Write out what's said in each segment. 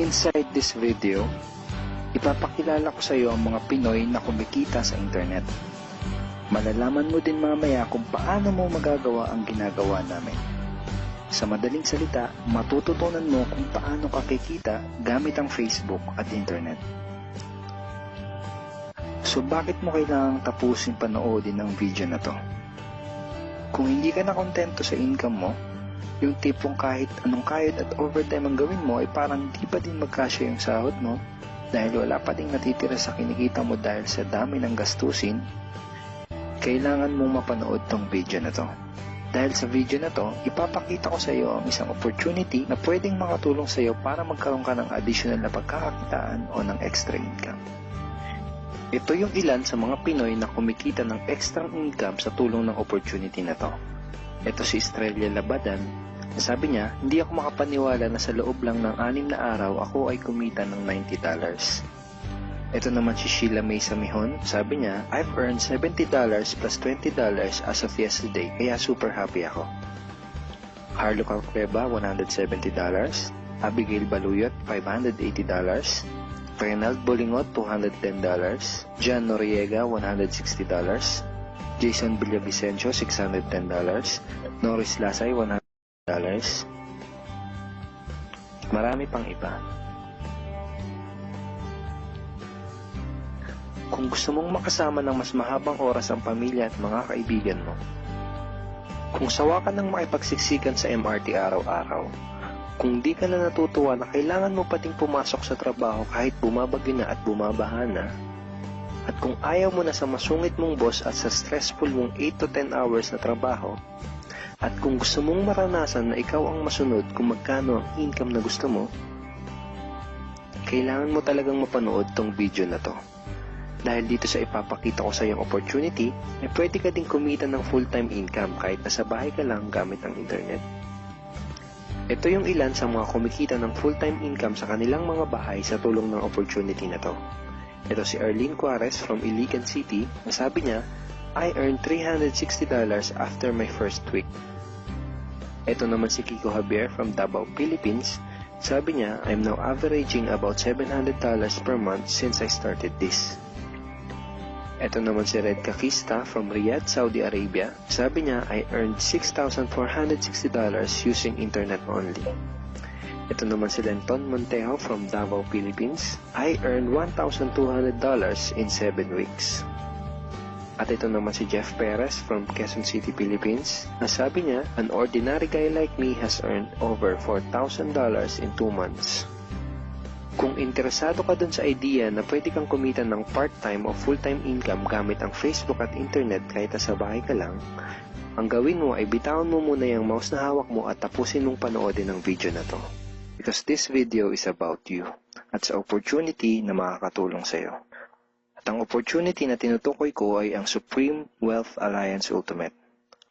Inside this video, ipapakilala ko sa iyo ang mga Pinoy na kumikita sa internet. Malalaman mo din mamaya kung paano mo magagawa ang ginagawa namin. Sa madaling salita, matututunan mo kung paano ka kikita gamit ang Facebook at internet. So bakit mo kailangang tapusin panoodin ang video na to? Kung hindi ka na kontento sa income mo, yung tipong kahit anong kayod at overtime ang gawin mo ay parang di pa din magkasya yung sahod mo dahil wala pa ding natitira sa kinikita mo dahil sa dami ng gastusin, kailangan mong mapanood tong video na to. Dahil sa video na to, ipapakita ko sa iyo ang isang opportunity na pwedeng makatulong sa iyo para magkaroon ka ng additional na pagkakakitaan o ng extra income. Ito yung ilan sa mga Pinoy na kumikita ng extra income sa tulong ng opportunity na to. Ito si Estrella Labadan. Sabi niya, hindi ako makapaniwala na sa loob lang ng 6 na araw ako ay kumita ng $90. Ito naman si Sheila May Samihon. Sabi niya, I've earned $70 plus $20 as of yesterday, kaya super happy ako. Harlo Calcreba, $170. Abigail Baluyot, $580. Reynald Bolingot, $210. John Noriega, $160. Jason Villavicencio, $610. Norris Lasay, $100. Marami pang iba. Kung gusto mong makasama ng mas mahabang oras ang pamilya at mga kaibigan mo, kung sawa ka ng makipagsiksikan sa MRT araw-araw, kung di ka na natutuwa na kailangan mo pating pumasok sa trabaho kahit bumabagyo na at bumabaha na, at kung ayaw mo na sa masungit mong boss at sa stressful mong 8 to 10 hours na trabaho, at kung gusto mong maranasan na ikaw ang masunod kung magkano ang income na gusto mo, kailangan mo talagang mapanood tong video na to. Dahil dito sa ipapakita ko sa iyong opportunity, ay pwede ka ding kumita ng full-time income kahit nasa bahay ka lang gamit ang internet. Ito yung ilan sa mga kumikita ng full-time income sa kanilang mga bahay sa tulong ng opportunity na to. Ito si Arlene Juarez from Iligan City, na sabi niya, I earned $360 after my first week. Ito naman si Kiko Javier from Davao, Philippines. Sabi niya, I'm now averaging about $700 per month since I started this. Ito naman si Red Kakista from Riyadh, Saudi Arabia. Sabi niya, I earned $6,460 using internet only. Ito naman si Lenton Montejo from Davao, Philippines. I earned $1,200 in 7 weeks. At ito naman si Jeff Perez from Quezon City, Philippines. Nasabi niya, an ordinary guy like me has earned over $4,000 in 2 months. Kung interesado ka dun sa idea na pwede kang kumita ng part-time o full-time income gamit ang Facebook at internet kahit sa bahay ka lang, ang gawin mo ay bitawan mo muna yung mouse na hawak mo at tapusin mong panoodin ang video na to. Because this video is about you at sa opportunity na makakatulong sa iyo. At ang opportunity na tinutukoy ko ay ang Supreme Wealth Alliance Ultimate.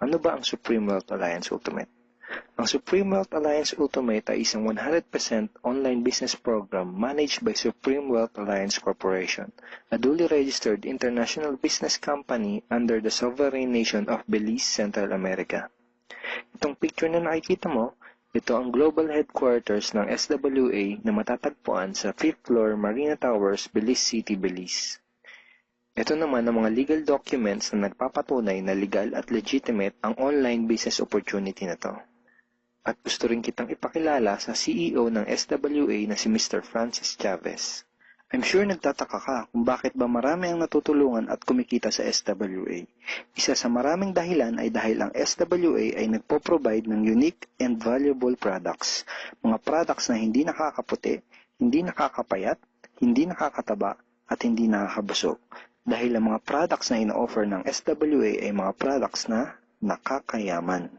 Ano ba ang Supreme Wealth Alliance Ultimate? Ang Supreme Wealth Alliance Ultimate ay isang 100% online business program managed by Supreme Wealth Alliance Corporation, a duly registered international business company under the sovereign nation of Belize, Central America. Itong picture na nakikita mo, ito ang global headquarters ng SWA na matatagpuan sa 5th floor Marina Towers, Belize City, Belize. Ito naman ang mga legal documents na nagpapatunay na legal at legitimate ang online business opportunity na to. At gusto rin kitang ipakilala sa CEO ng SWA na si Mr. Francis Chavez. I'm sure nagtataka ka kung bakit ba marami ang natutulungan at kumikita sa SWA. Isa sa maraming dahilan ay dahil ang SWA ay nagpo-provide ng unique and valuable products. Mga products na hindi nakakaputi, hindi nakakapayat, hindi nakakataba, at hindi nakakabusog. Dahil ang mga products na ino-offer ng SWA ay mga products na nakakayaman.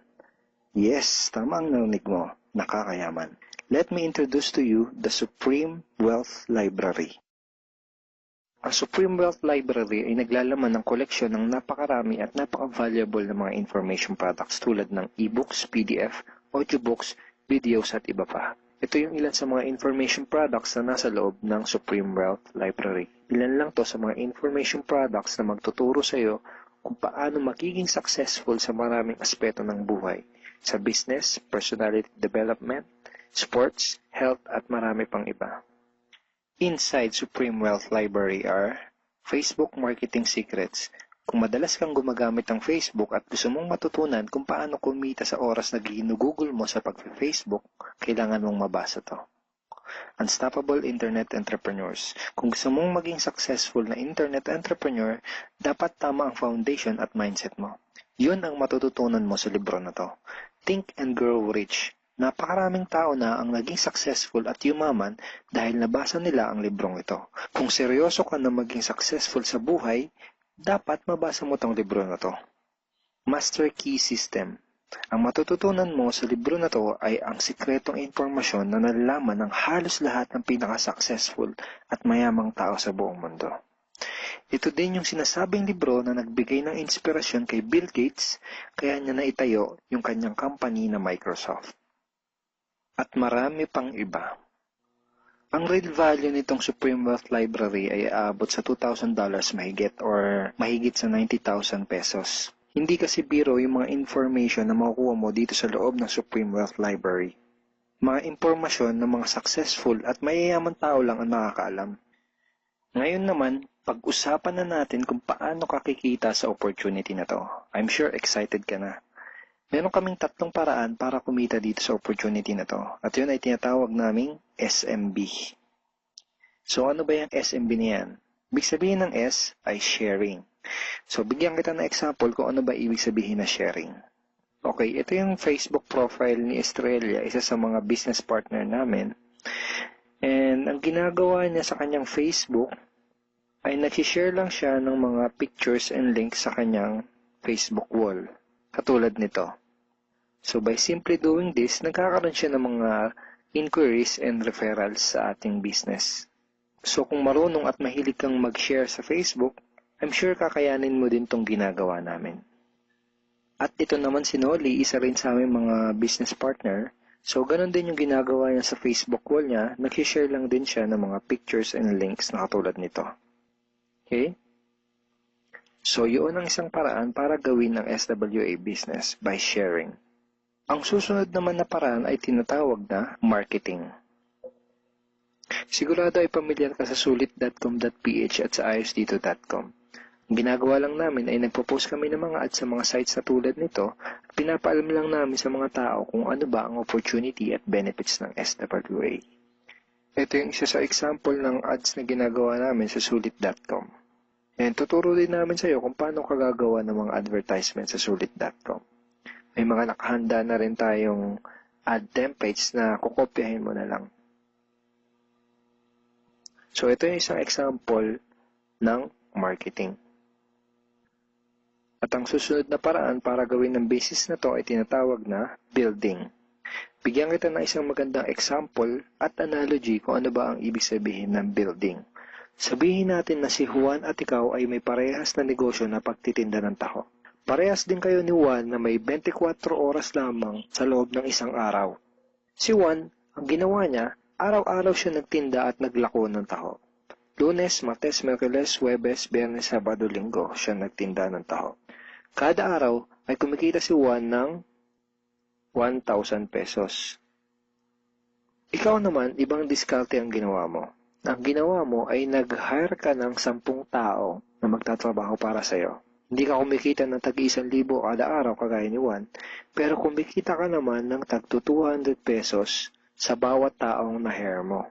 Yes, tama ang narinig mo, nakakayaman. Let me introduce to you the Supreme Wealth Library. Ang Supreme Wealth Library ay naglalaman ng koleksyon ng napakarami at napaka-valuable na mga information products tulad ng e-books, PDF, audiobooks, videos at iba pa. Ito yung ilan sa mga information products na nasa loob ng Supreme Wealth Library. Ilan lang to sa mga information products na magtuturo sa iyo kung paano magiging successful sa maraming aspeto ng buhay. Sa business, personality development, sports, health at marami pang iba. Inside Supreme Wealth Library are Facebook Marketing Secrets. Kung madalas kang gumagamit ng Facebook at gusto mong matutunan kung paano kumita sa oras na ginugugol mo sa pag-Facebook, kailangan mong mabasa to. Unstoppable Internet Entrepreneurs. Kung gusto mong maging successful na internet entrepreneur, dapat tama ang foundation at mindset mo. Yun ang matututunan mo sa libro na to. Think and Grow Rich. Napakaraming tao na ang naging successful at yumaman dahil nabasa nila ang librong ito. Kung seryoso ka na maging successful sa buhay, dapat mabasa mo tong libro na to. Master Key System. Ang matututunan mo sa libro na to ay ang sikretong impormasyon na nalalaman ng halos lahat ng pinaka-successful at mayamang tao sa buong mundo. Ito din yung sinasabing libro na nagbigay ng inspirasyon kay Bill Gates, kaya niya naitayo yung kanyang company na Microsoft. At marami pang iba. Ang real value nitong Supreme Wealth Library ay aabot sa $2,000 mahigit or mahigit sa 90,000 pesos. Hindi kasi biro yung mga information na makukuha mo dito sa loob ng Supreme Wealth Library. Mga impormasyon ng mga successful at mayayaman tao lang ang nakakaalam. Ngayon naman, pag-usapan na natin kung paano ka kikita sa opportunity na to. I'm sure excited ka na. Meron kaming 3 paraan para kumita dito sa opportunity na to. At yun ay tinatawag naming SMB. So ano ba yung SMB na yan? Ibig sabihin ng S ay sharing. So bigyan kita ng example kung ano ba ibig sabihin na sharing. Okay, ito yung Facebook profile ni Estrella, isa sa mga business partner namin. And ang ginagawa niya sa kanyang Facebook ay nag-share lang siya ng mga pictures and links sa kanyang Facebook wall. Katulad nito. So by simply doing this, nagkakaroon siya ng mga inquiries and referrals sa ating business. So kung marunong at mahilig kang mag-share sa Facebook, I'm sure kakayanin mo din tong ginagawa namin. At ito naman si Noli, isa rin sa aming mga business partner. So ganun din yung ginagawa niya sa Facebook wall niya, nag-share lang din siya ng mga pictures and links na katulad nito. Okay? So, yun ang isang paraan para gawin ng SWA business by sharing. Ang susunod naman na paraan ay tinatawag na marketing. Sigurado ay pamilyar ka sa sulit.com.ph at sa ayosdito.com. Ang ginagawa lang namin ay nagpo-post kami ng mga ads sa mga sites na tulad nito at pinapaalam lang namin sa mga tao kung ano ba ang opportunity at benefits ng SWA. Ito yung isa sa example ng ads na ginagawa namin sa sulit.com. And tuturo din namin sa iyo kung paano ka gagawa ng mga advertisement sa sulit.com. May mga nakahanda na rin tayong ad templates na kukopyahin mo na lang. So ito yung isang example ng marketing. At ang susunod na paraan para gawin ng business na to ay tinatawag na building. Bigyan kita ng isang magandang example at analogy kung ano ba ang ibig sabihin ng building. Sabihin natin na si Juan at ikaw ay may parehas na negosyo na pagtitinda ng taho. Parehas din kayo ni Juan na may 24 oras lamang sa loob ng isang araw. Si Juan, ang ginawa niya, araw-araw siya nagtinda at naglako ng taho. Lunes, Martes, Miyerkules, Huwebes, Biyernes, Sabado, Linggo siya nagtinda ng taho. Kada araw ay kumikita si Juan ng 1,000 pesos. Ikaw naman, ibang diskarte ang ginawa mo. Ang ginawa mo ay nag-hire ka ng 10 tao na magtatrabaho para sa'yo. Hindi ka kumikita ng tag-1,000 kada araw kagaya ni Juan, pero kumikita ka naman ng tag 200 pesos sa bawat taong na-hire mo.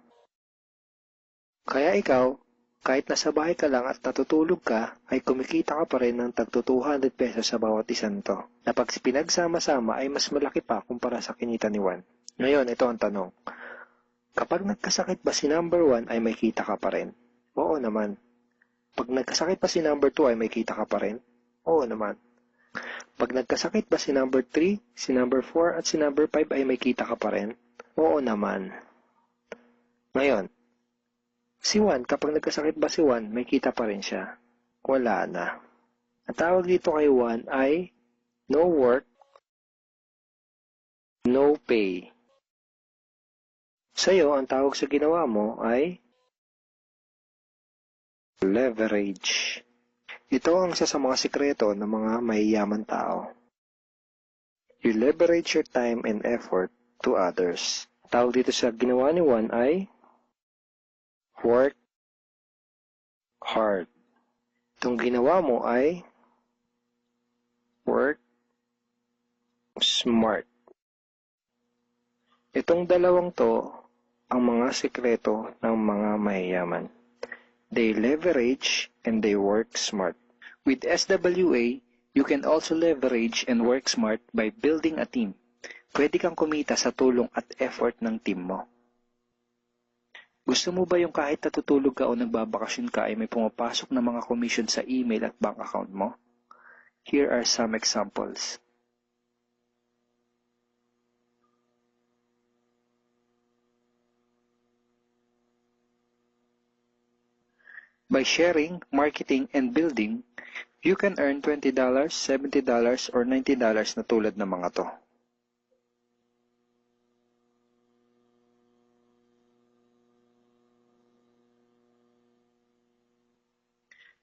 Kaya ikaw, kahit nasa bahay ka lang at natutulog ka, ay kumikita ka pa rin ng tag 200 pesos sa bawat isang to, na pag pinagsama-sama ay mas malaki pa kumpara sa kinita ni Juan. Ngayon, ito ang tanong. Kapag nagkasakit ba si number 1 ay may kita ka pa rin? Oo naman. Pag nagkasakit ba si number 2 ay may kita ka pa rin? Oo naman. Pag nagkasakit ba si number 3, si number 4 at si number 5 ay may kita ka pa rin? Oo naman. Ngayon, si Juan, kapag nagkasakit ba si Juan, may kita pa rin siya? Wala na. Ang tawag dito kay Juan ay no work, no pay. Sa'yo, ang tawag sa ginawa mo ay leverage. Ito ang isa sa mga sikreto ng mga mayayaman tao. You leverage your time and effort to others. Tawag dito sa ginawa ni Juan ay work hard. Itong ginawa mo ay work smart. Itong dalawang to ang mga sikreto ng mga mayayaman. They leverage and they work smart. With SWA, you can also leverage and work smart by building a team. Pwede kang kumita sa tulong at effort ng team mo. Gusto mo ba yung kahit natutulog ka o nagbabakasyon ka ay may pumapasok na mga commission sa email at bank account mo? Here are some examples. By sharing, marketing, and building, you can earn $20, $70, or $90 na tulad ng mga to.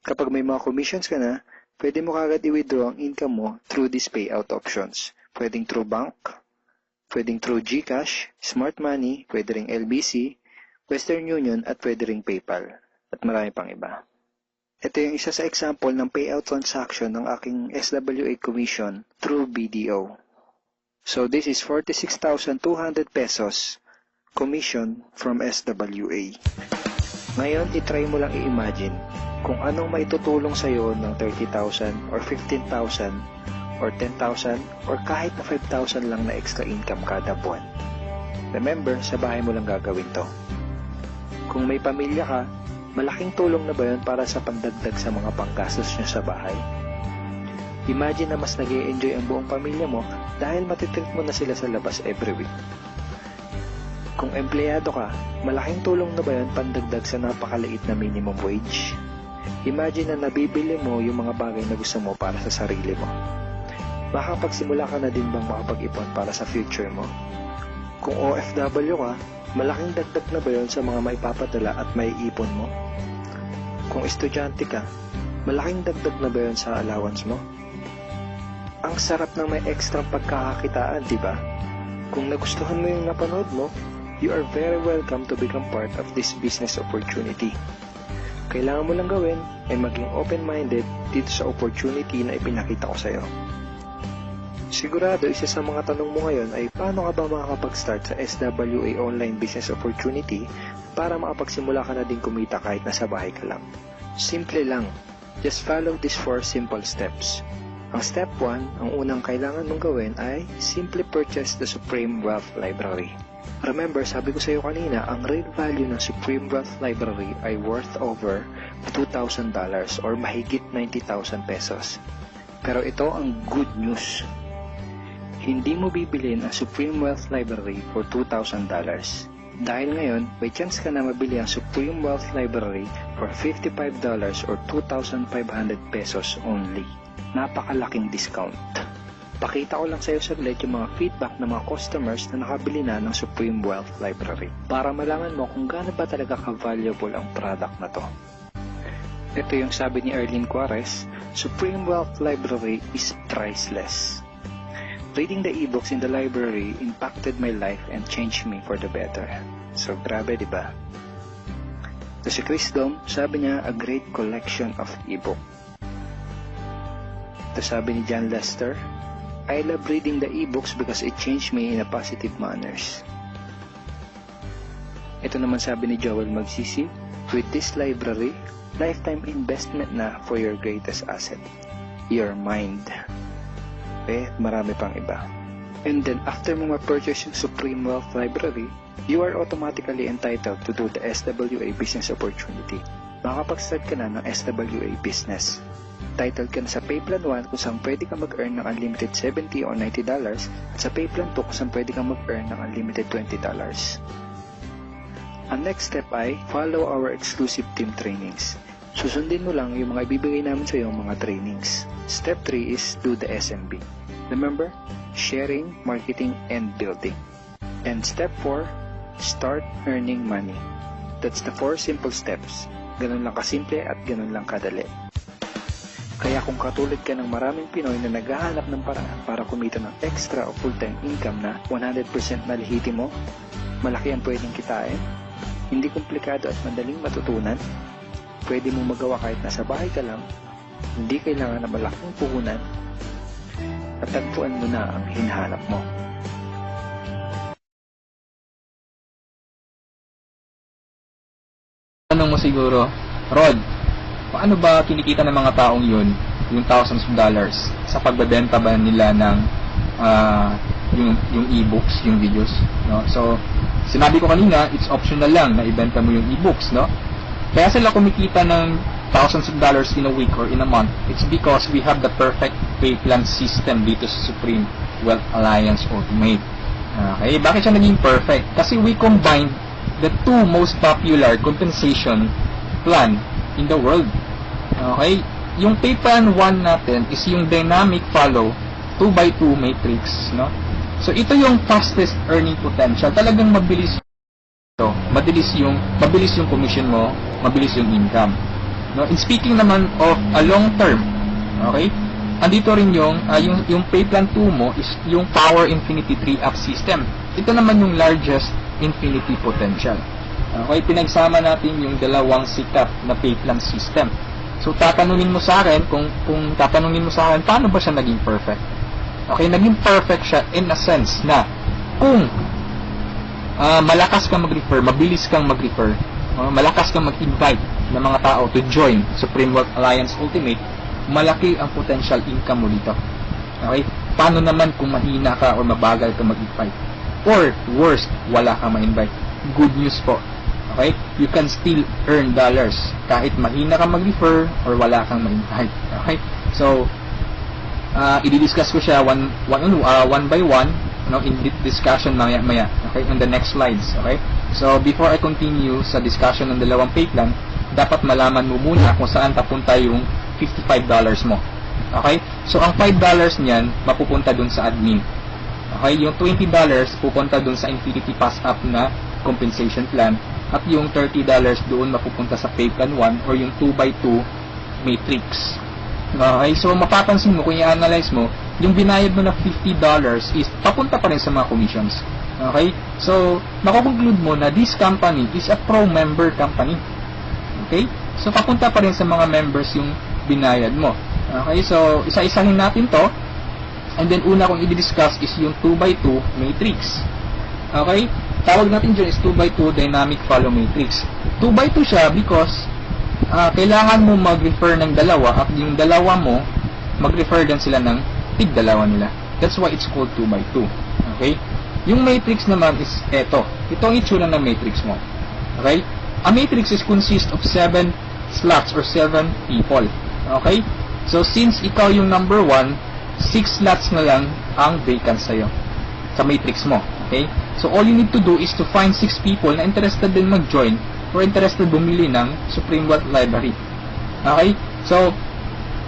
Kapag may mga commissions ka na, pwede mo kagad i-withdraw ang income mo through these payout options. Pwedeng through bank, pwedeng through GCash, Smart Money, pwede ring LBC, Western Union, at pwede ring PayPal. At marami pang iba. Ito yung isa sa example ng payout transaction ng aking SWA commission through BDO. So this is 46,200 pesos commission from SWA. Ngayon, itry mo lang i-imagine kung anong maitutulong sa'yo ng 30,000 or 15,000 or 10,000 or kahit na 5,000 lang na extra income kada buwan. Remember, sa bahay mo lang gagawin to. Kung may pamilya ka, malaking tulong na ba yun para sa pandagdag sa mga panggastos nyo sa bahay? Imagine na mas nag-i-enjoy ang buong pamilya mo dahil matitreat mo na sila sa labas every week. Kung empleyado ka, malaking tulong na ba yun pandagdag sa napakaliit na minimum wage? Imagine na nabibili mo yung mga bagay na gusto mo para sa sarili mo. Makapagsimula ka na din bang makapag-ipon para sa future mo? Kung OFW ka, malaking dagdag na ba yun sa mga maipapadala at maiipon mo? Kung estudyante ka, malaking dagdag na ba yun sa allowance mo? Ang sarap ng may extra pagkakakitaan, di ba? Kung nagustuhan mo yung napanood mo, you are very welcome to become part of this business opportunity. Kailangan mo lang gawin ay maging open-minded dito sa opportunity na ipinakita ko sa'yo. Sigurado, isa sa mga tanong mo ngayon ay paano ka ba makakapag-start sa SWA online business opportunity para makapagsimula ka na din kumita kahit nasa bahay ka lang. Simple lang. Just follow these 4 simple steps. Ang step 1, ang unang kailangan mong gawin ay simply purchase the Supreme Wealth Library. Remember, sabi ko sa iyo kanina, ang real value ng Supreme Wealth Library ay worth over $2,000 or mahigit 90,000 pesos. Pero ito ang good news. Hindi mo bibilin ang Supreme Wealth Library for $2,000. Dahil ngayon, may chance ka na mabili ang Supreme Wealth Library for $55 or 2,500 pesos only. Napakalaking discount. Pakita ko lang sa iyo saglit yung mga feedback ng mga customers na nakabili na ng Supreme Wealth Library para malaman mo kung gaano ba talaga ka-valuable ang product na to. Ito yung sabi ni Erlene Juarez, Supreme Wealth Library is priceless. Reading the ebooks in the library impacted my life and changed me for the better. So, grabe, di ba? So, si Chris Dom, sabi niya, a great collection of ebook. Ito sabi ni John Lester, I love reading the ebooks because it changed me in a positive manners. Ito naman sabi ni Joel Magsisi, with this library, lifetime investment na for your greatest asset, your mind. Marami pang iba. And then, after mo ma-purchase yung Supreme Wealth Library, you are automatically entitled to do the SWA business opportunity. Makakapag-start ka na ng SWA business. Titled ka na sa Payplan 1 kung saan pwede ka mag-earn ng unlimited $70 or $90 at sa Payplan 2 kung saan pwede ka mag-earn ng unlimited $20. Ang next step ay follow our exclusive team trainings. Susundin mo lang yung mga ibibigay namin sa iyo mga trainings. Step 3 is do the SMB. Remember, sharing, marketing, and building. And step 4, start earning money. That's the 4 simple steps. Ganun lang kasimple at ganun lang kadali. Kaya kung katulad ka ng maraming Pinoy na naghahanap ng paraan para kumita ng extra o full-time income na 100% na lehitimo, Malaki ang pwedeng kitain. Hindi komplikado at madaling matutunan. Pwede mong magawa kahit nasa bahay ka lang. Hindi kailangan na malaking puhunan. Tatagpuan mo na ang hinahanap mo. Tanong mo siguro, Rod, paano ba kinikita ng mga taong yun, yung thousands of dollars, sa pagbebenta ba nila ng yung e-books, yung videos, no? So, sinabi ko kanina, it's optional lang na ibenta mo yung e-books, no? Kaya sila kumikita ng thousands of dollars in a week or in a month. It's because we have the perfect pay plan system dito sa Supreme Wealth Alliance Ultimate. Okay, bakit siya naging perfect? Kasi we combined the two most popular compensation plan in the world. Okay? Yung pay plan 1 natin is yung dynamic follow 2x2 matrix, no? So ito yung fastest earning potential. Talagang mabilis ito. Mabilis yung commission mo, mabilis yung income. No? In speaking naman of a long term, okay? Andito rin yung pay plan 2 mo is yung Power Infinity 3-up system. Ito naman yung largest infinity potential. Okay, pinagsama natin yung dalawang sikat na pay plan system. So tatanungin mo sa akin kung tatanungin mo sa akin paano ba siya naging perfect? Okay, naging perfect siya in a sense na kung malakas kang mag-refer, mabilis kang mag-refer, malakas kang mag-invite ng mga tao to join Supreme Wealth Alliance Ultimate, malaki ang potential income mo dito. Okay? Paano naman kung mahina ka or mabagal ka mag-invite? Or worst, wala kang ma-invite. Good news po. Okay? You can still earn dollars kahit mahina kang mag-refer or wala kang ma-invite. Okay? So, i-discuss ko siya one by one, in discussion maya. Okay? On the next slides. Okay? So, before I continue sa discussion ng dalawang pay plan, dapat malaman mo muna kung saan papunta yung $55 mo. Okay? So, ang $5 niyan, mapupunta dun sa admin. Okay? Yung $20 pupunta dun sa Infinity Pass Up na compensation plan. At yung $30 doon mapupunta sa pay plan 1 or yung 2x2 matrix. Okay? So, mapapansin mo, kung i-analyze mo, yung binayad mo na $50 is papunta pa rin sa mga commissions. Okay? So, makukonclude mo na this company is a pro-member company. Okay? So, papunta pa rin sa mga members yung binayad mo. Okay? So, isa-isahin natin to. And then, una kong i-discuss is yung 2x2 matrix. Okay? Tawag natin dyan is 2x2 dynamic follow matrix. 2x2 siya because kailangan mo mag-refer ng dalawa at yung dalawa mo, mag-refer din sila ng tig-dalawa nila. That's why it's called 2x2. Okay? Yung matrix naman is eto. Ito ang itsura ng matrix mo. Okay? A matrix is consist of 7 slots or 7 people. Okay? So, since ikaw yung number 1, 6 slots na lang ang vacant sa'yo sa matrix mo. Okay? So, all you need to do is to find 6 people na interested din mag-join or interested bumili ng Supreme Wealth Library. Okay? So,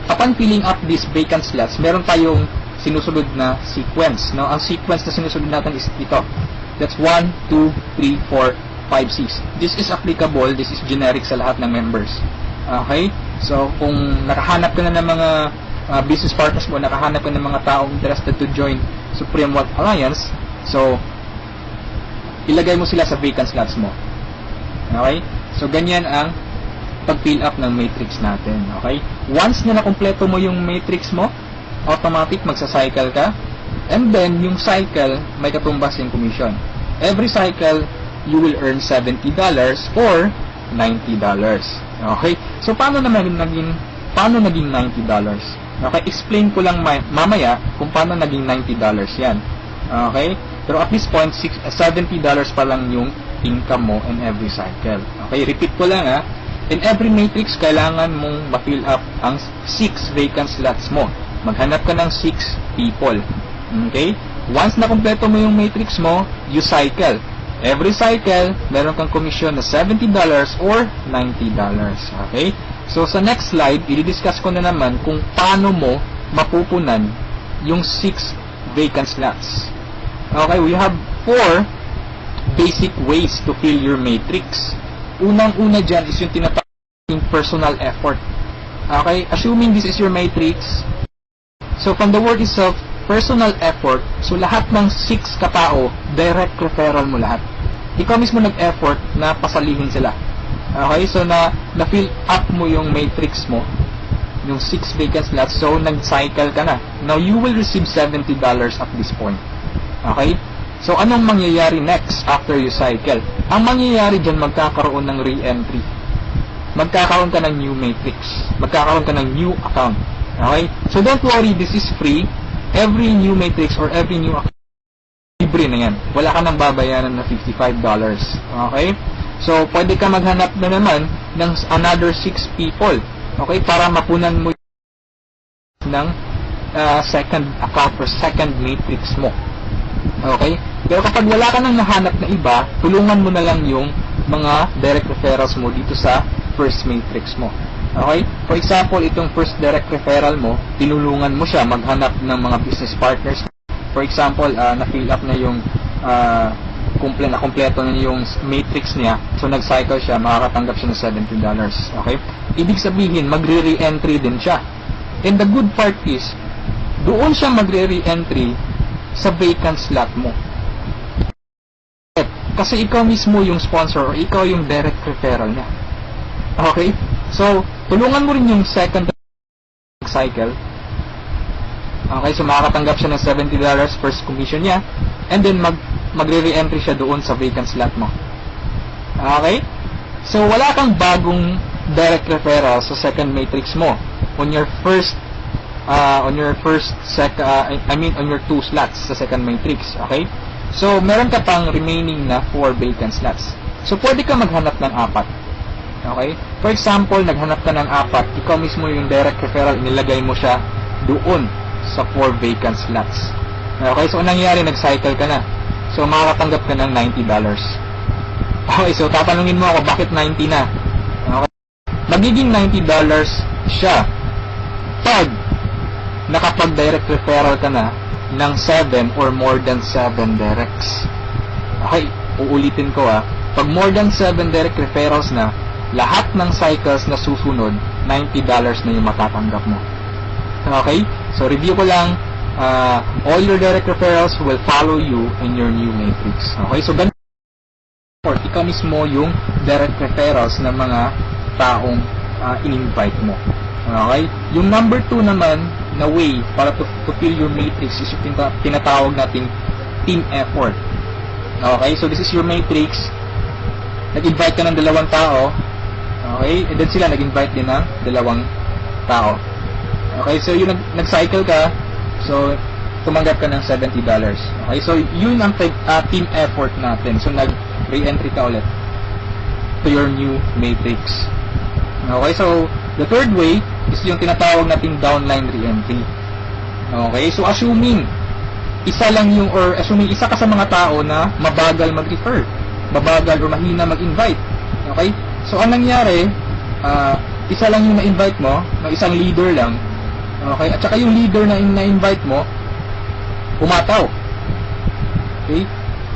upon filling up these vacant slots, meron tayong sinusunod na sequence. No? Ang sequence na sinusunod natin is ito. That's 1, 2, 3, 4, 5, 6. This is applicable, this is generic sa lahat ng members. Okay? So, kung nakahanap ka na ng mga business partners mo, nakahanap ka ng mga taong interested to join Supreme Wealth Alliance, so, ilagay mo sila sa vacant slots mo. Okay? So, ganyan ang pag-fill up ng matrix natin. Okay? Once na nakompleto mo yung matrix mo, automatic magsa-cycle ka. And then, yung cycle, may katumbas yung commission. Every cycle, you will earn $70 or $90. Okay? So, paano naging $90? Okay? Explain ko lang mamaya kung paano naging $90 yan. Okay? Pero at this point, $70 pa lang yung income mo in every cycle. Okay? Repeat ko lang ha. In every matrix, kailangan mong ma-fill up ang 6 vacant slots mo. Maghanap ka ng 6 people. Okay? Once na kumpleto mo yung matrix mo, you cycle. Every cycle, meron kang commission na $70 or $90. Okay? So, sa next slide, i-discuss ko na naman kung paano mo mapupunan yung 6 vacant slots. Okay, we have 4 basic ways to fill your matrix. Unang-una dyan is yung tinatawag personal effort. Okay, assuming this is your matrix, so from the word itself, personal effort, so lahat ng 6 katao, direct referral mo lahat. ikaw mismo nag-effort na pasalihin sila. Okay? So, na-fill up mo yung matrix mo, yung 6 vacant slots, so nag-cycle ka na. Now, you will receive $70 at this point. Okay? So, anong mangyayari next after you cycle? Ang mangyayari dyan, magkakaroon ng re-entry. Magkakaroon ka ng new matrix. Magkakaroon ka ng new account. Okay? So, don't worry, this is free. Every new matrix or every new account, libre na yan. Wala ka nang babayaran na $55. Okay? So, pwede ka maghanap na naman ng another 6 people. Okay? Para mapunan mo ng second account or second matrix mo. Okay? Pero kapag wala ka nang nahanap na iba, tulungan mo na lang yung mga direct referrals mo dito sa first matrix mo. Okay? For example, itong first direct referral mo, tinulungan mo siya maghanap ng mga business partners. For example, na-fill up na yung kompleto na yung matrix niya. So, nag-cycle siya, makakatanggap siya ng $70. Okay? Ibig sabihin, magre-re-entry din siya. And the good part is, doon siya magre-re-entry sa vacant slot mo. Kasi ikaw mismo yung sponsor or ikaw yung direct referral niya. Okay? So, tulungan mo rin yung second cycle. Okay, so makakatanggap siya ng $70 first commission niya, and then magre-re-entry siya doon sa vacant slot mo. Okay? So, wala kang bagong direct referral sa second matrix mo on your on your 2 slots sa second matrix. Okay? So, meron ka pang remaining na 4 vacant slots. So, pwede ka maghanap ng 4. Okay? For example, naghanap ka ng 4, ikaw mismo yung direct referral, inilagay mo siya doon sa 4 vacant slots. Okay, so anong nangyari? Nag-cycle ka na. So, makakatanggap ka ng $90. Okay, so tatanungin mo ako, bakit 90 na? Okay. Magiging $90 siya pag nakapag-direct referral ka na ng 7 or more than 7 directs. Okay, uulitin ko pag more than 7 direct referrals na, lahat ng cycles na susunod, $90 na yung matatanggap mo. Okay? So, review ko lang, all your direct referrals will follow you in your new matrix. Okay? So, ganun, ikaw mismo yung direct referrals ng mga taong in-invite mo. Okay? Yung number 2 naman na way para to fill your matrix is yung tinatawag nating team effort. Okay? So, this is your matrix. Nag-invite ka ng 2 tao. Okay? And then sila nag-invite din ng 2 tao. Okay, so yung nag-cycle ka, so tumanggap ka ng $70. Okay, so yun ang team effort natin. So nag-re-entry ka ulit to your new matrix. Okay, so the third way is yung tinatawag nating downline re-entry. Okay, so assuming isa ka sa mga tao na mabagal mag-refer, mabagal or mahina mag-invite. Okay, so anong nangyari, isa lang yung na-invite mo, ng isang leader lang. Okay? At saka yung leader na na-invite mo, pumataw. Okay?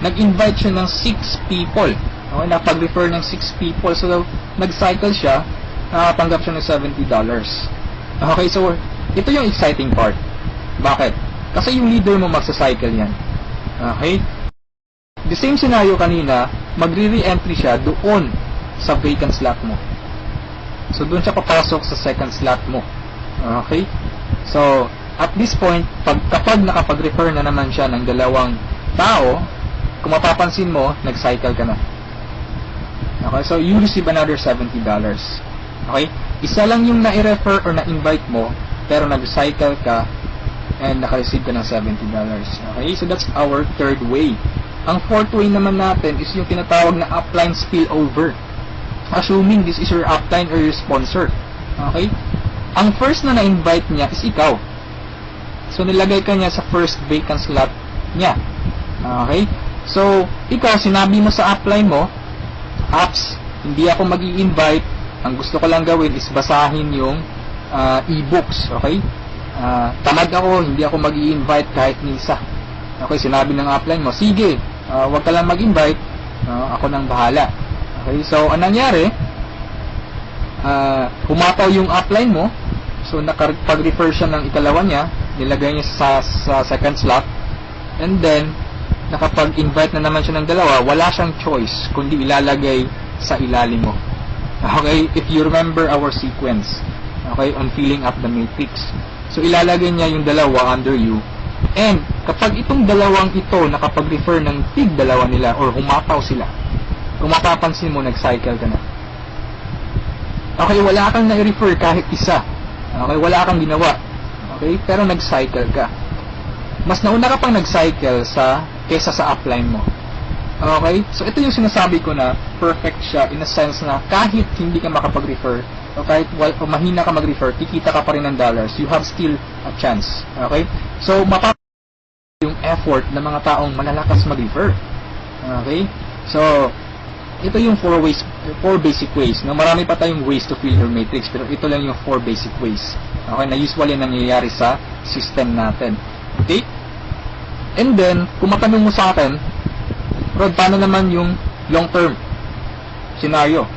Nag-invite siya ng 6 people. Okay? Napag-refer ng 6 people. So, nag-cycle siya, nakatanggap siya ng $70. Okay? So, ito yung exciting part. Bakit? Kasi yung leader mo magsa-cycle yan. Okay? The same scenario kanina, magre-re-entry siya doon sa vacant slot mo. So, doon siya papasok sa second slot mo. Okay? So, at this point, kapag nakapag-refer na naman siya ng 2 tao, kung mapapansin mo, nag-cycle ka na. Okay? So, you receive another $70. Okay? Isa lang yung na-refer or na-invite mo, pero nag-cycle ka and naka-receive ka ng $70. Okay? So, that's our third way. Ang fourth way naman natin is yung tinatawag na upline spillover. Assuming this is your upline or your sponsor. Okay? Ang first na na-invite niya is ikaw. So, nilagay ka niya sa first vacant slot niya. Okay? So, ikaw, sinabi mo sa upline mo, apps, hindi ako mag-i-invite. Ang gusto ko lang gawin is basahin yung e-books. Okay? Tamad ako, hindi ako mag-i-invite kahit ni isa. Okay? Sinabi ng upline mo, sige, wag ka lang mag-invite. Ako nang bahala. Okay? So, anong nangyari? Humataw yung upline mo. So, nakapag-refer siya ng ikalawa niya, nilagay niya sa second slot, and then nakapag-invite na naman siya ng dalawa, wala siyang choice kundi ilalagay sa ilalim mo. Okay, if you remember our sequence, okay, on filling up the matrix. So, ilalagay niya yung dalawa under you. And, kapag itong dalawang ito nakapag-refer ng tig-dalawa nila or humapaw sila, kung mapapansin mo, nag-cycle ka na. Okay, wala kang na-refer kahit isa. Okay, wala kang ginawa. Okay, pero nag-cycle ka. Mas nauna ka pang nag-cycle kesa sa upline mo. Okay, so ito yung sinasabi ko na perfect siya in a sense na kahit hindi ka makapag-refer o kahit mahina ka mag-refer, kikita ka pa rin ng dollars. You have still a chance. Okay, so yung effort ng mga taong malalakas mag-refer. Okay, so ito yung 4 basic ways. No, marami pa tayong ways to fill your matrix, pero ito lang yung 4 basic ways. Okay, na usually nangyayari sa system natin. Okay? And then, kung matanong mo sa akin, Rod, paano naman yung long-term scenario?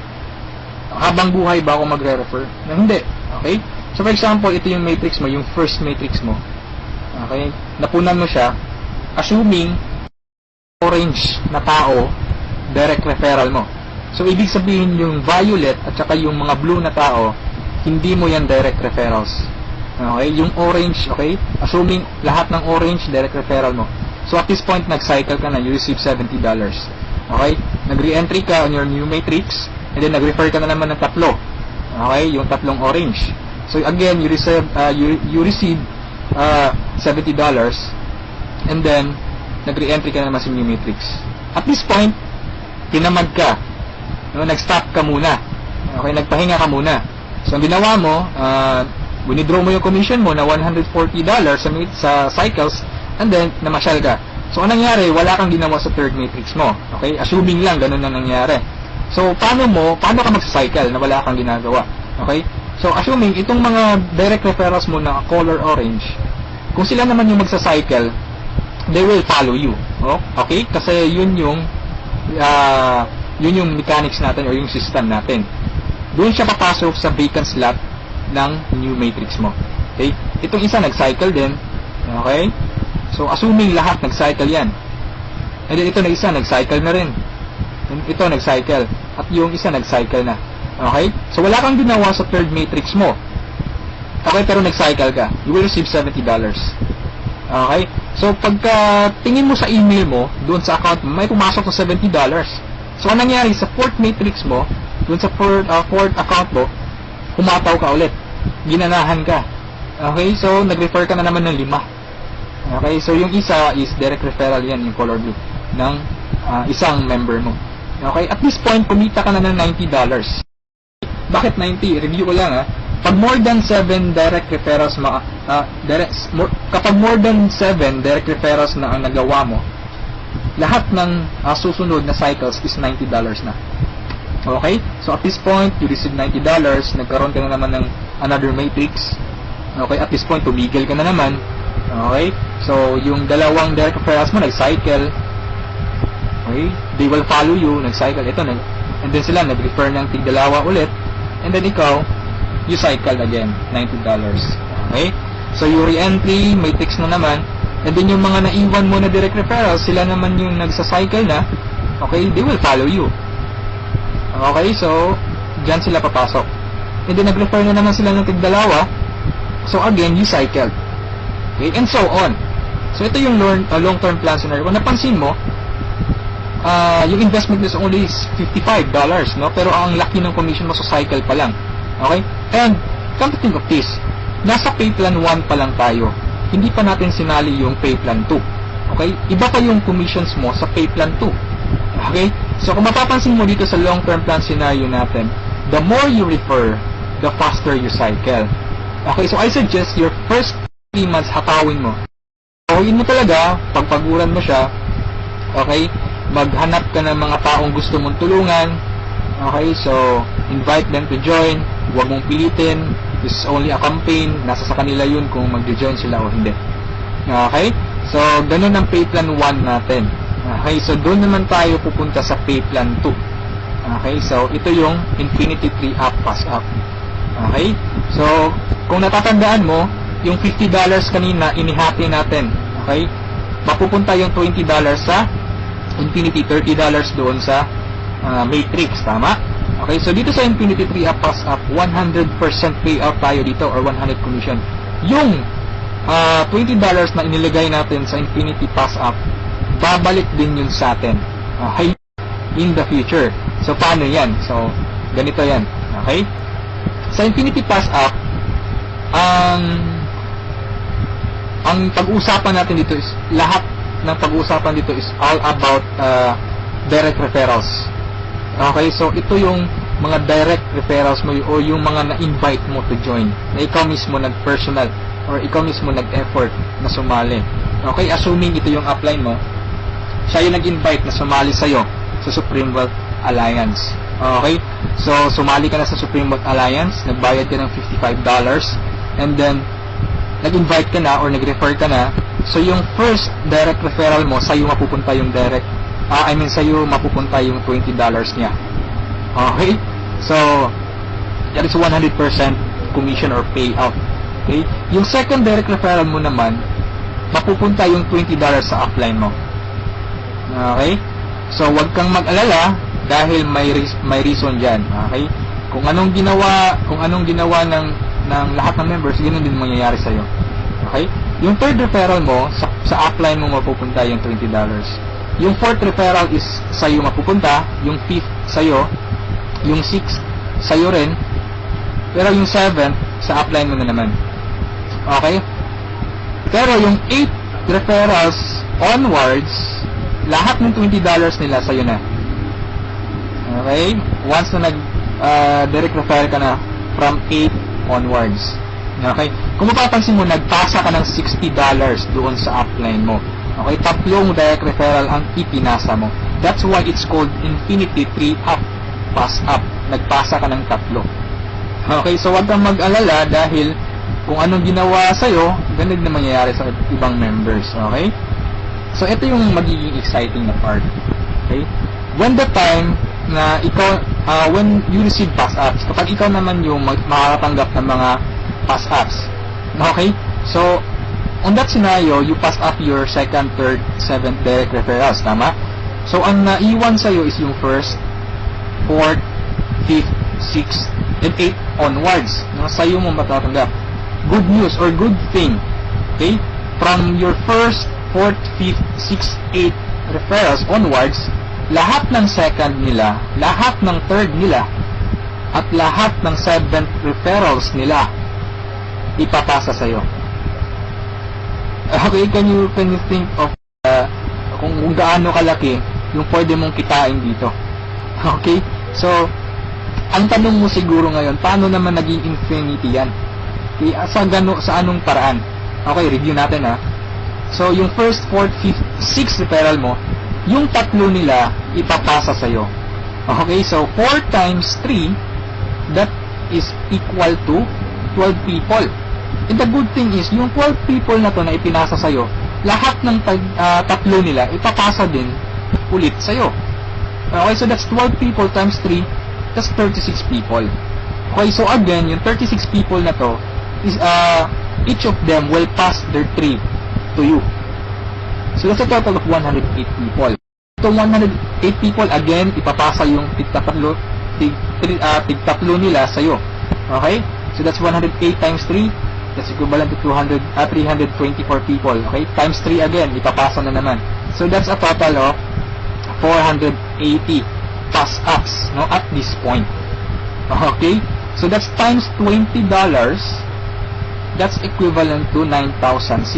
Habang buhay ba ako magre-refer? Na hindi. Okay? So, for example, ito yung matrix mo, yung first matrix mo. Okay? Napunan mo siya, assuming orange na tao, direct referral mo. So, ibig sabihin yung violet at saka yung mga blue na tao, hindi mo yan direct referrals. Okay? Yung orange, okay? Assuming lahat ng orange, direct referral mo. So, at this point, nag-cycle ka na, you receive $70. Okay? Nag-re-entry ka on your new matrix, and then nag-refer ka na naman ng tatlo. Okay? Yung tatlong orange. So, again, you receive $70, and then, nag-re-entry ka na naman sa new matrix. At this point, tinamad ka. No, nag-stop ka muna. Okay, nagpahinga ka muna. So, ang ginawa mo, winidraw mo yung commission mo na $140 sa cycles, and then, namasyal ka. So, anong nangyari? Wala kang ginawa sa third matrix mo. Okay? Assuming lang, ganun na nangyari. So, paano ka mag-cycle na wala kang ginagawa? Okay? So, assuming, itong mga direct referrals mo na color orange, kung sila naman yung magsa-cycle, they will follow you. Okay? Kasi yun yung mechanics natin o yung system natin. Doon siya papasok sa vacant slot ng new matrix mo. Okay? Itong isa nag-cycle din. Okay? So, assuming lahat nag-cycle yan. And then ito na isa, nag-cycle na rin. Ito nag-cycle. At yung isa nag-cycle na. Okay? So, wala kang ginawa sa third matrix mo. Okay? Pero nag-cycle ka. You will receive $70. Okay? So, pagka tingin mo sa email mo, doon sa account mo, may pumasok na $70. So, anong nangyari sa fourth matrix mo, doon sa fourth account mo, humataw ka ulit. Ginanahan ka. Okay? So, nag-refer ka na naman ng 5. Okay? So, yung isa is direct referral yan, yung color blue, ng isang member mo. Okay? At this point, kumita ka na ng $90. Bakit 90? Review ko lang, Pag more than 7 direct referrals kapag more than 7 direct referrals na ang nagawa mo, lahat ng susunod na cycles is $90 na. Okay? So, at this point, you receive $90. Nagkaroon ka na naman ng another matrix. Okay? At this point, tumigil ka na naman. Okay? So, yung dalawang direct referrals mo, nag-cycle. Okay? They will follow you, nag-cycle. Ito, and then sila, nag-refer ng tig-dalawa ulit. And then ikaw, you cycle again, $90. Okay? So, yung re-entry, matrix na naman. And then, yung mga naiwan mo na direct referrals, sila naman yung nagsa-cycle na. Okay? They will follow you. Okay? So, dyan sila papasok. And then, nag-refer na naman sila ng tig-dalawa. So, again, you cycle. Okay? And so on. So, ito yung long-term plan scenario. Kung napansin mo, yung investment is only $55, no? Pero ang laki ng commission mo sa cycle pa lang. Okay? And, come to think of this, nasa pay plan 1 pa lang tayo. Hindi pa natin sinali yung pay plan 2. Okay? Iba pa yung commissions mo sa pay plan 2. Okay? So, kung mapapansin mo dito sa long-term plan scenario natin, the more you refer, the faster you cycle. Okay? So, I suggest your first 3 months hatawin mo. Hatawin mo talaga, pagpaguran mo siya. Okay? Maghanap ka ng mga taong gusto mong tulungan. Okay? So, invite them to join. Huwag mong pilitin. This is only a campaign. Nasa sa kanila yun kung mag-join sila o hindi. Okay? So, ganun ang pay plan 1 natin. Okay? So, doon naman tayo pupunta sa pay plan 2. Okay? So, ito yung Infinity 3 up, pass up. Okay? So, kung natatandaan mo, yung $50 kanina, inihati natin. Okay? mapupunta yung $20 sa Infinity, $30 doon sa Matrix, tama? Okay, so dito sa Infinity 3 Pass Up, 100% payout tayo dito or 100 commission. Yung $20 na inilagay natin sa Infinity Pass Up, babalik din yun sa atin. Okay? In the future. So, paano yan? So, ganito yan. Okay? Sa Infinity Pass Up, ang pag-uusapan natin dito is, lahat ng pag-uusapan dito is all about direct referrals. Okay? So, ito yung mga direct referrals mo o yung mga na-invite mo to join. Na ikaw mismo nag-personal or ikaw mismo nag-effort na sumali. Okay? Assuming ito yung upline mo, siya yung nag-invite na sumali sa'yo sa Supreme Wealth Alliance. Okay? So, sumali ka na sa Supreme Wealth Alliance, nagbayad ka ng $55, and then, nag-invite ka na or nag-refer ka na, so yung first direct referral mo, sa'yo mapupunta yung direct, sa'yo mapupunta yung $20 niya. Okay? So, that is 100% commission or payout. Okay? Yung second direct referral mo naman, mapupunta yung $20 sa upline mo. Okay? So, wag kang mag-alala dahil may reason dyan. Okay? Kung anong ginawa ng lahat ng members, ganoon din mangyayari sa'yo. Okay? Yung third referral mo, sa upline mo mapupunta yung $20. Yung fourth referral is sa'yo mapupunta, yung fifth sa'yo, yung sixth sa'yo rin, pero yung seventh, sa upline mo na naman. Okay? Pero yung 8 referrals onwards, lahat ng $20 nila sa'yo na. Okay? Once na direct refer ka na from 8 onwards. Okay? Kung mapapansin mo, nagpasa ka ng $60 doon sa upline mo. Okay? Tatlong direct referral ang ipinasa mo. That's why it's called Infinity 3 Pass Up. Nagpasa ka ng tatlo. Okay? So, wag kang mag-alala dahil kung anong ginawa sa'yo, ganun na mangyayari sa ibang members. Okay? So, ito yung magiging exciting na part. Okay? When the time na ikaw, when you receive pass ups, kapag ikaw naman yung makakatanggap ng mga pass ups. Okay? So, on that scenario, you pass up your second, third, seventh direct referrals. Tama? So, ang naiwan sa'yo is yung first, fourth, fifth, sixth, and eighth onwards. No? Sa'yo mo matatanggap. Good news or good thing. Okay? From your first, fourth, fifth, sixth, eighth referrals onwards, lahat ng second nila, lahat ng third nila, at lahat ng seventh referrals nila, ipapasa sa'yo. Okay, can you think of kung gaano kalaki yung pwede mong kitain dito? Okay? So, ang tanong mo siguro ngayon, paano naman naging infinity yan? Okay, sa anong paraan? Okay, review natin ha. So, yung first, fourth, fifth, sixth referral mo, yung tatlo nila, ipapasa sa'yo. Okay, so 4 times 3, that is equal to 12 people. And the good thing is, yung 12 people na to na ipinasa sa'yo, lahat ng tatlo nila, ipapasa din ulit sa'yo. Okay, so that's 12 people times 3, that's 36 people. Okay, so again, yung 36 people na to, is each of them will pass their 3 to you. So that's a total of 108 people. So 108 people, again, ipapasa yung tigtatlo nila sa'yo. Okay? So that's 108 times 3, that's equivalent to 324 people. Okay? Times 3 again, ipapasa na naman. So that's a total of 480 pass-ups, no, at this point. Okay? So that's times $20, that's equivalent to $9,600.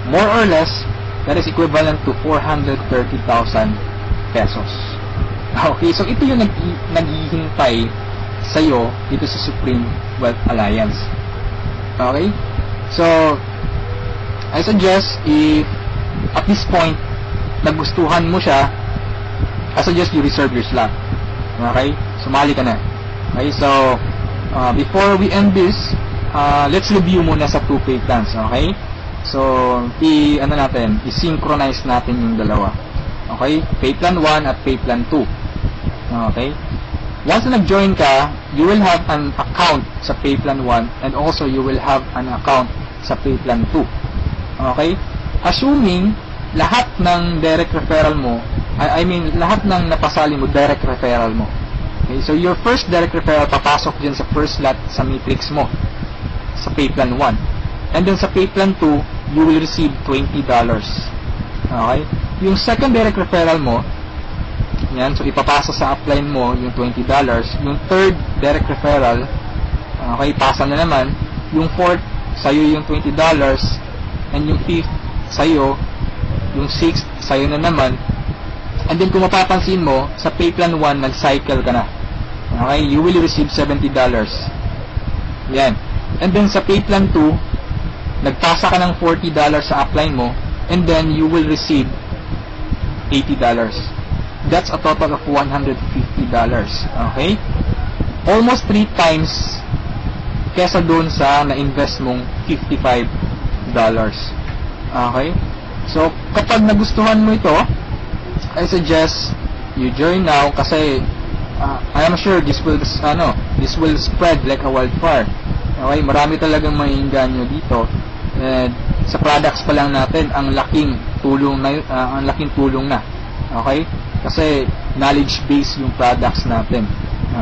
More or less, that is equivalent to 430,000 pesos. Okay, so ito yung naghihintay sa'yo dito sa Supreme Wealth Alliance. Okay? So, I suggest if at this point nagustuhan mo siya, I suggest you reserve your slot. Okay? Sumali ka na. Okay, so before we end this, let's review muna sa 2 pay plans. Okay? So, i-synchronize natin yung dalawa. Okay? Pay plan 1 at pay plan 2. Okay? Once na nag-join ka, you will have an account sa pay plan 1 and also you will have an account sa pay plan 2. Okay? assuming lahat ng direct referral mo, I mean, lahat ng napasali mo, direct referral mo. Okay, so your first direct referral papasok dyan sa first lot sa matrix mo, sa pay plan 1. And then sa pay plan 2, you will receive $20. Okay? Yung second direct referral mo, yan, so ipapasa sa upline mo yung $20. Yung third direct referral, okay, pasa na naman. Yung fourth, sa'yo yung $20. And yung fifth, sa'yo. Yung sixth, sa'yo na naman. And then kung mapapansin mo, sa pay plan 1, nag-cycle ka na. Okay, you will receive $70. Yan. And then sa pay plan 2, nagpasa ka ng $40 sa upline mo, and then you will receive $80. That's a total of $150. Okay? Almost 3 times kesa doon sa na-invest mong $55. Okay? So, kapag nagustuhan mo ito, I suggest you join now kasi I am sure this will spread like a wildfire. Okay? Marami talagang maiinganyo dito. And sa products pa lang natin, ang laking tulong na. Okay? Kasi knowledge base yung products natin.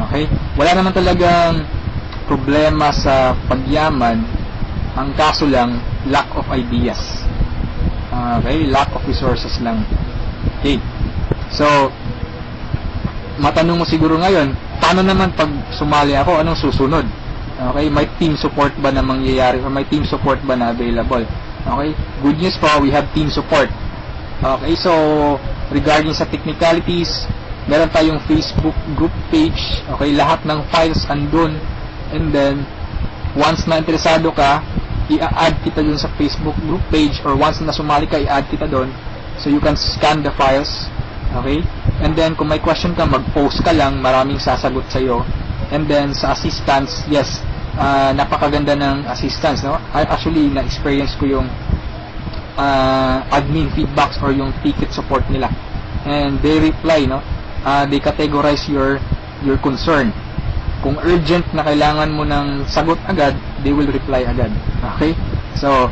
Okay? Wala naman talagang problema sa pagyaman. Ang kaso lang, lack of ideas. Okay? Lack of resources lang. Okay. So, matanong mo siguro ngayon, paano naman pag sumali ako, anong susunod? Okay? May team support ba na mangyayari? Or may team support ba na available? Okay? Good news po, we have team support. Okay? So, regarding sa technicalities, meron tayong Facebook group page. Okay? Lahat ng files andun. And then, once na interesado ka, i-add kita dun sa Facebook group page, or once na sumali ka, i-add kita dun. So, you can scan the files. Okay? And then, kung may question ka, mag-post ka lang. Maraming sasagot sa'yo. And then, sa assistance, yes, napakaganda ng assistance, no? Actually, na-experience ko yung admin feedbacks or yung ticket support nila. And they reply, no? They categorize your concern. Kung urgent na kailangan mo ng sagot agad, they will reply agad. Okay? So,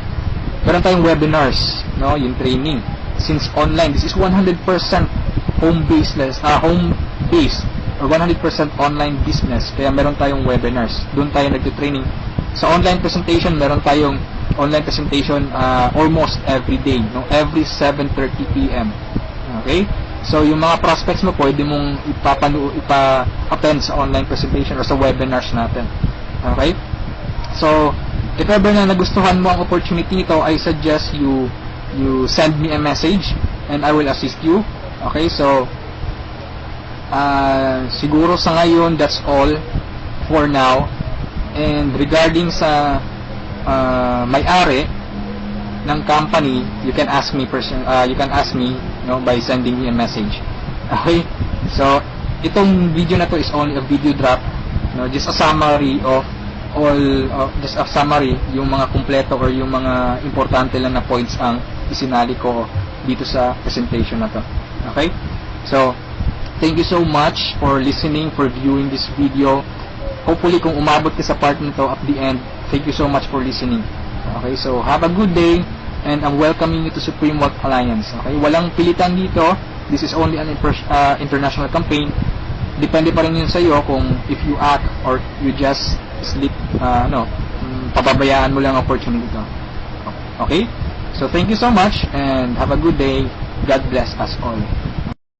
meron tayong webinars, no? Yung training. Since online, this is 100% home-based or 100% online business. Kaya meron tayong webinars. Doon tayo nagte-training. Sa online presentation, meron tayong online presentation almost every day, no? Every 7:30 PM. Okay? So, yung mga prospects mo, pwede mong ipa-attend sa online presentation or sa webinars natin. Okay? So, if ever na nagustuhan mo ang opportunity nito, I suggest you send me a message and I will assist you. Okay? So, siguro sa ngayon, that's all for now. And regarding sa may-ari ng company, you can ask me by sending me a message. Okay? So, itong video na to is only a video drop, no? Just a summary of yung mga kumpleto or yung mga importante lang na points ang isinali ko dito sa presentation na to. Okay? So, thank you so much for listening, for viewing this video. Hopefully, kung umabot ka sa part nito at the end, thank you so much for listening. Okay, so have a good day, and I'm welcoming you to Supreme Wealth Alliance. Okay, walang pilitan dito. This is only an international campaign. Depende pa rin yun sa iyo kung if you act or you just sleep, pababayaan mo lang ang opportunity to. Okay, so thank you so much, and have a good day. God bless us all.